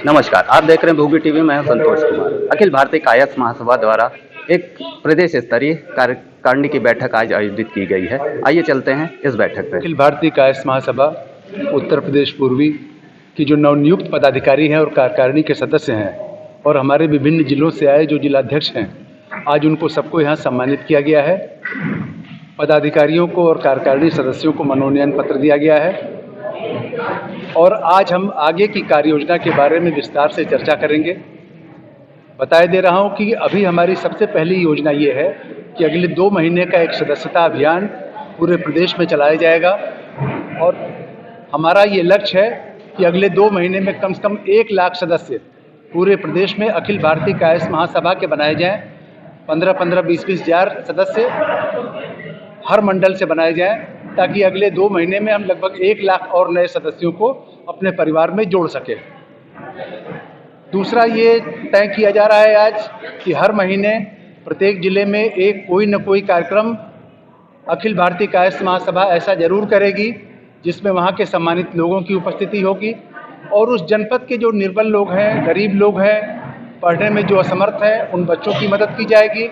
नमस्कार, आप देख रहे हैं भूगी टीवी। मैं हूं संतोष कुमार। अखिल भारतीय कायस्थ महासभा द्वारा एक प्रदेश स्तरीय कार्यकारिणी की बैठक आज आयोजित की गई है। आइए चलते हैं इस बैठक पे। अखिल भारतीय कायस्थ महासभा उत्तर प्रदेश पूर्वी की जो नवनियुक्त पदाधिकारी हैं और कार्यकारिणी के सदस्य हैं और हमारे विभिन्न जिलों से आए जो जिलाध्यक्ष हैं, आज उनको सबको यहाँ सम्मानित किया गया है। पदाधिकारियों को और कार्यकारिणी सदस्यों को मनोनयन पत्र दिया गया है और आज हम आगे की कार्य योजना के बारे में विस्तार से चर्चा करेंगे। बताए दे रहा हूं कि अभी हमारी सबसे पहली योजना ये है कि अगले 2 महीने का एक सदस्यता अभियान पूरे प्रदेश में चलाया जाएगा और हमारा ये लक्ष्य है कि अगले 2 महीने में कम से कम 1 लाख सदस्य पूरे प्रदेश में अखिल भारतीय कायस्थ महासभा के बनाए जाएं। 15-15, 20-20 हज़ार सदस्य हर मंडल से बनाए जाएं ताकि अगले 2 महीने में हम लगभग 1 लाख और नए सदस्यों को अपने परिवार में जोड़ सकें। दूसरा ये तय किया जा रहा है आज कि हर महीने प्रत्येक जिले में एक कोई न कोई कार्यक्रम अखिल भारतीय कायस्थ महासभा ऐसा जरूर करेगी जिसमें वहाँ के सम्मानित लोगों की उपस्थिति होगी और उस जनपद के जो निर्बल लोग हैं, गरीब लोग हैं, पढ़ने में जो असमर्थ हैं, उन बच्चों की मदद की जाएगी।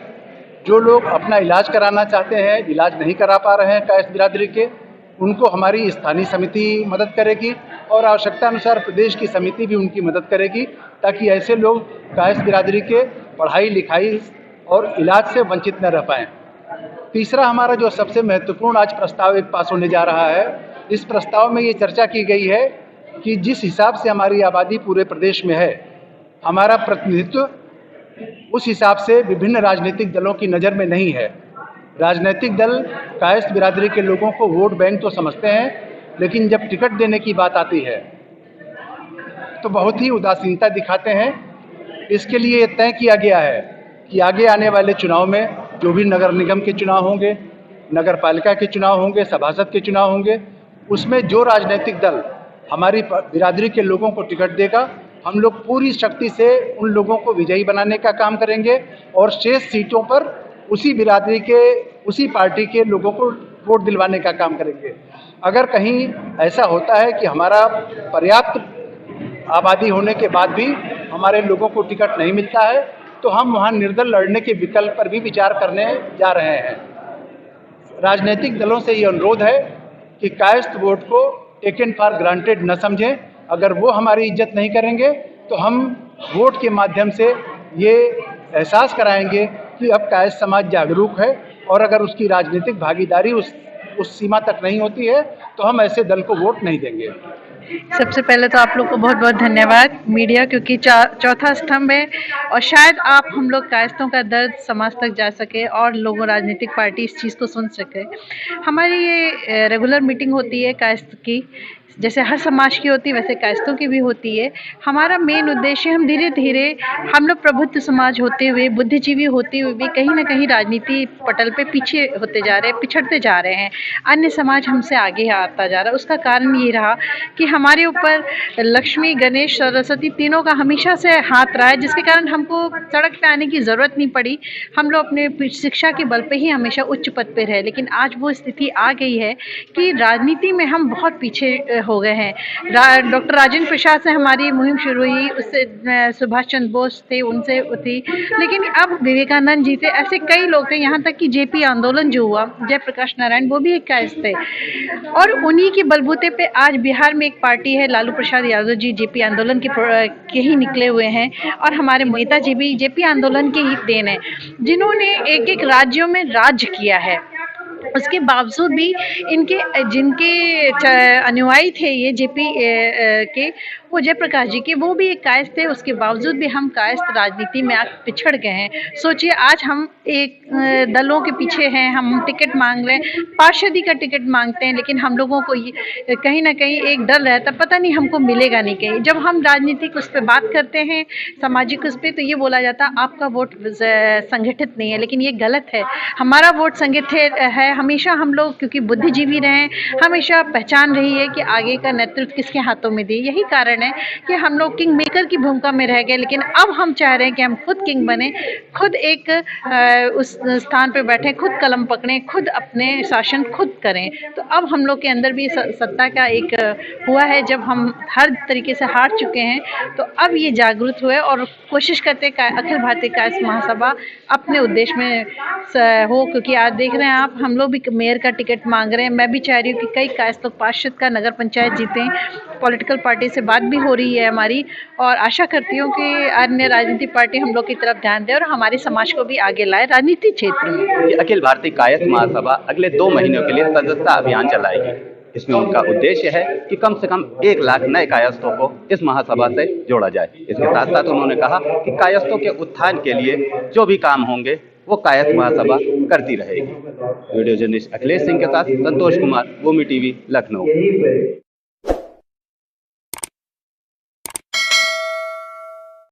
जो लोग अपना इलाज कराना चाहते हैं, इलाज नहीं करा पा रहे हैं कायस्थ बिरादरी के, उनको हमारी स्थानीय समिति मदद करेगी और आवश्यकता अनुसार प्रदेश की समिति भी उनकी मदद करेगी ताकि ऐसे लोग कायस्थ बिरादरी के पढ़ाई लिखाई और इलाज से वंचित न रह पाएँ। तीसरा हमारा जो सबसे महत्वपूर्ण आज प्रस्ताव एक पास होने जा रहा है, इस प्रस्ताव में ये चर्चा की गई है कि जिस हिसाब से हमारी आबादी पूरे प्रदेश में है, हमारा प्रतिनिधित्व उस हिसाब से विभिन्न राजनीतिक दलों की नज़र में नहीं है। राजनीतिक दल कायस्थ बिरादरी के लोगों को वोट बैंक तो समझते हैं, लेकिन जब टिकट देने की बात आती है तो बहुत ही उदासीनता दिखाते हैं। इसके लिए ये तय किया गया है कि आगे आने वाले चुनाव में जो भी नगर निगम के चुनाव होंगे, नगर पालिका के चुनाव होंगे, सभासद के चुनाव होंगे, उसमें जो राजनीतिक दल हमारी बिरादरी के लोगों को टिकट देगा, हम लोग पूरी शक्ति से उन लोगों को विजयी बनाने का काम करेंगे और शेष सीटों पर उसी बिरादरी के, उसी पार्टी के लोगों को वोट दिलवाने का काम करेंगे। अगर कहीं ऐसा होता है कि हमारा पर्याप्त आबादी होने के बाद भी हमारे लोगों को टिकट नहीं मिलता है तो हम वहाँ निर्दल लड़ने के विकल्प पर भी विचार करने जा रहे हैं। राजनीतिक दलों से ये अनुरोध है कि कायस्थ वोट को टेकन फॉर ग्रांटेड न समझें। अगर वो हमारी इज्जत नहीं करेंगे तो हम वोट के माध्यम से ये एहसास कराएंगे कि अब कायस्थ समाज जागरूक है और अगर उसकी राजनीतिक भागीदारी उस सीमा तक नहीं होती है तो हम ऐसे दल को वोट नहीं देंगे। सबसे पहले तो आप लोग को बहुत बहुत धन्यवाद मीडिया, क्योंकि चौथा स्तंभ है और शायद आप हम लोग कायस्थों का दर्द समाज तक जा सके और लोगों, राजनीतिक पार्टी इस चीज़ को सुन सके। हमारी ये रेगुलर मीटिंग होती है कायस्थ की, जैसे हर समाज की होती है वैसे कायस्थों की भी होती है। हमारा मेन उद्देश्य, हम धीरे धीरे हम लोग प्रबुद्ध समाज होते हुए, बुद्धिजीवी होते हुए भी कहीं ना कहीं राजनीति पटल पे पीछे होते जा रहे हैं, पिछड़ते जा रहे हैं। अन्य समाज हमसे आगे आता जा रहा है। उसका कारण ये रहा कि हमारे ऊपर लक्ष्मी, गणेश, सरस्वती तीनों का हमेशा से हाथ रहा है, जिसके कारण हमको सड़क पे आने की ज़रूरत नहीं पड़ी। हम लोग अपने शिक्षा के बल पे ही हमेशा उच्च पद पे रहे, लेकिन आज वो स्थिति आ गई है कि राजनीति में हम बहुत पीछे हो गए हैं। डॉक्टर राजेंद्र प्रसाद से हमारी मुहिम शुरू हुई, उससे सुभाष चंद्र बोस थे, उनसे थी, लेकिन अब विवेकानंद जी थे, ऐसे कई लोग थे। यहाँ तक कि जेपी आंदोलन जो हुआ, जयप्रकाश नारायण, वो भी एक कायस्थ थे और उन्हीं के बलबूते पे आज बिहार में एक पार्टी है, लालू प्रसाद यादव जी जेपी आंदोलन के ही निकले हुए हैं और हमारे नेताजी भी जेपी आंदोलन के ही देन है, जिन्होंने एक एक राज्यों में राज्य किया है। उसके बावजूद भी जिनके अनुयायी थे ये जेपी के, वो जयप्रकाश जी के, वो भी एक कायस्थ थे। उसके बावजूद भी हम कायस्थ राजनीति में आज पिछड़ गए हैं। सोचिए, आज हम एक दलों के पीछे हैं, हम टिकट मांग रहे हैं, पार्षदी का टिकट मांगते हैं, लेकिन हम लोगों को ये कहीं ना कहीं एक डर रहता, पता नहीं हमको मिलेगा नहीं कहीं। जब हम राजनीतिक उस पर बात करते हैं, सामाजिक उस पर, तो ये बोला जाता आपका वोट संगठित नहीं है, लेकिन ये गलत है। हमारा वोट संगठित है। हमेशा हम लोग, क्योंकि बुद्धिजीवी रहे, हमेशा पहचान रही है कि आगे का नेतृत्व किसके हाथों में दी। यही कारण है कि हम लोग किंग मेकर की भूमिका में रह गए, लेकिन अब हम चाह रहे हैं कि हम खुद किंग बने, खुद एक उस स्थान पे बैठे, खुद कलम पकड़ें, खुद अपने शासन खुद करें। तो अब हम लोग के अंदर भी सत्ता का एक हुआ है, जब हम हर तरीके से हार चुके हैं तो अब ये जागरूक हुए और कोशिश करते हैं अखिल भारतीय कायस्थ महासभा अपने उद्देश्य में हो, क्योंकि आज देख रहे हैं आप, हम लोग भी मेयर का टिकट मांग रहे हैं। मैं भी चाह रही हूँ कि कई कायस्थ लोग पार्षद का नगर पंचायत जीतें। पॉलिटिकल पार्टी से बात भी हो रही है हमारी, और आशा करती हूँ कि अन्य राजनीतिक पार्टी हम लोग की तरफ ध्यान दे और हमारे समाज को भी आगे लाए राजनीति क्षेत्र में। ये अखिल भारतीय कायस्थ महासभा अगले 2 महीनों के लिए सदस्यता अभियान चलाएगी। इसमें उनका उद्देश्य है कि कम से कम 1 लाख नए कायस्थों को इस महासभा से जोड़ा जाए। इसके साथ साथ उन्होंने कहा कि कायस्थों के उत्थान के लिए जो भी काम होंगे वो कायस्थ महासभा करती रहेगी। वीडियो जर्नलिस्ट अखिलेश सिंह के साथ संतोष कुमार, भूमि टीवी, लखनऊ।